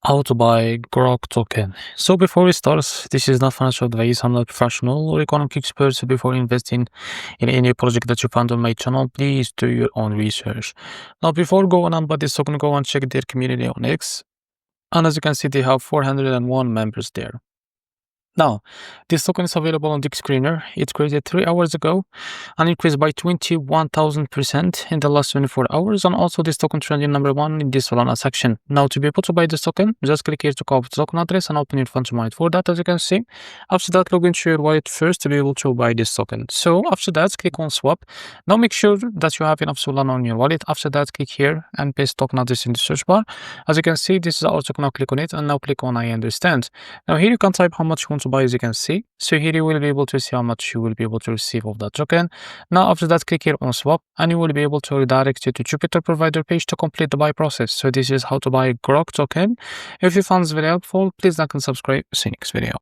How to buy gork token. So before we start, this is not financial advice. I'm not professional or economic expert. So before investing in any project that you find on my channel, please do your own research. Now, before going on, but this token, go and check their community on X. And as you can see, they have 401 members there. Now, this token is available on the screener. It created 3 hours ago and increased by 21,000% in the last 24 hours. And also this token trending #1 in this Solana section. Now, to be able to buy this token, just click here to copy the token address and open your funds wallet. For that, as you can see, after that, log into your wallet first to be able to buy this token. So after that, click on swap. Now make sure that you have enough Solana on your wallet. After that, click here and paste token address in the search bar. As you can see, this is our token. Now click on it and now click on I understand. Now here you can type how much you want to buy, as you can see. So here you will be able to see how much you will be able to receive of that token. Now after that, click here on swap and you will be able to redirect you to Jupiter provider page to complete the buy process. So this is how to buy gork token. If you found this very helpful, please like and subscribe. See you next video.